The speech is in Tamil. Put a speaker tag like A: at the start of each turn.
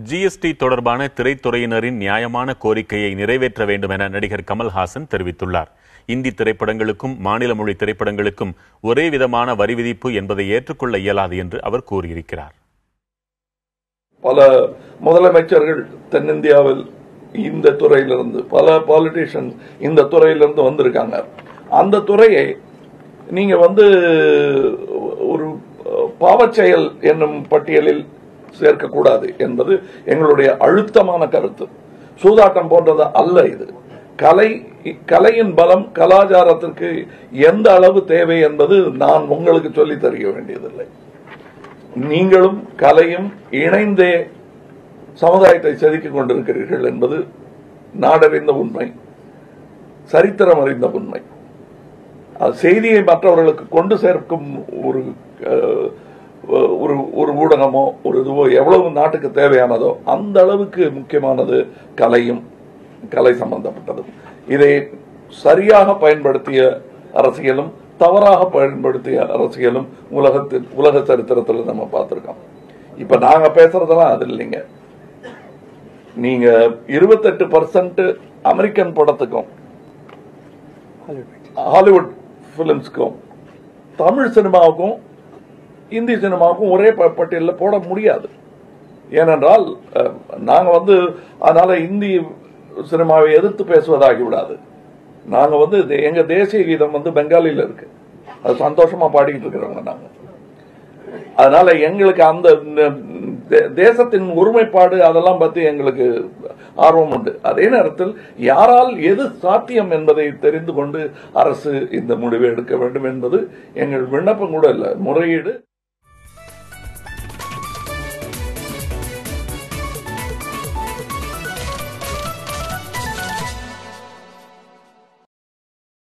A: ஜிஎஸ்டி தொடர்பான திரைத்துறையினரின் நியாயமான கோரிக்கையை நிறைவேற்ற வேண்டும் என நடிகர் கமல்ஹாசன் தெரிவித்துள்ளார். இந்தி திரைப்படங்களுக்கும் மாநில மொழி திரைப்படங்களுக்கும் ஒரே விதமான வரி விதிப்பு என்பதை ஏற்றுக்கொள்ள இயலாது என்று அவர் கூறியிருக்கிறார்.
B: பல முதலமைச்சர்கள் தென்னிந்தியாவில் இந்த துறையிலிருந்து, பல பாலிட்டிஷியன் இந்த துறையிலிருந்து வந்திருக்காங்க. அந்த துறையை நீங்க ஒரு பாவச்செயல் என்னும் பட்டியலில் சேர்க்கக்கூடாது என்பது எங்களுடைய அழுத்தமான கருத்து. சூதாட்டம் போன்றது அல்ல இது. கலையின் பலம் கலாச்சாரத்திற்கு எந்த அளவு தேவை என்பது நான் உங்களுக்கு சொல்லித் தர வேண்டியதில்லை. நீங்களும் கலையும் இணைந்தே சமுதாயத்தை செதுக்கிக் கொண்டிருக்கிறீர்கள் என்பது நாடறிந்த உண்மை, சரித்திரம் அறிந்த உண்மை. செய்தியை மற்றவர்களுக்கு கொண்டு சேர்க்கும் ஒரு ஊடகமோ ஒரு இதுவோ எவ்வளவு நாட்டுக்கு தேவையானதோ அந்த அளவுக்கு முக்கியமானது கலையும் கலை சம்பந்தப்பட்டதும். இதை சரியாக பயன்படுத்திய அரசியலும் தவறாக பயன்படுத்திய அரசியலும் உலக சரித்திரத்தில் நம்ம பார்த்திருக்கோம். இப்ப நாங்க பேசுறதெல்லாம் அது இல்லைங்க. நீங்க 28% அமெரிக்கன் படத்துக்கும் ஹாலிவுட் பிலிம்ஸ்க்கும் தமிழ் சினிமாவுக்கும் இந்தி சினிமாவுக்கும் ஒரே பட்டியலில் போட முடியாது. ஏனென்றால் நாங்க அதனால இந்தி சினிமாவை எதிர்த்து பேசுவதாகி விடாது. நாங்க எங்க தேசிய கீதம் பெங்காலில இருக்கு, அது சந்தோஷமா பாடிக்கிட்டு இருக்கிறவங்க நாங்க. அதனால எங்களுக்கு அந்த தேசத்தின் ஒருமைப்பாடு அதெல்லாம் பத்தி எங்களுக்கு ஆர்வம் உண்டு. அதே நேரத்தில் யாரால் எது சாத்தியம் என்பதை தெரிந்து கொண்டு அரசு இந்த முடிவை எடுக்க வேண்டும் என்பது எங்கள் விண்ணப்பம் கூட இல்லை, முறையீடு.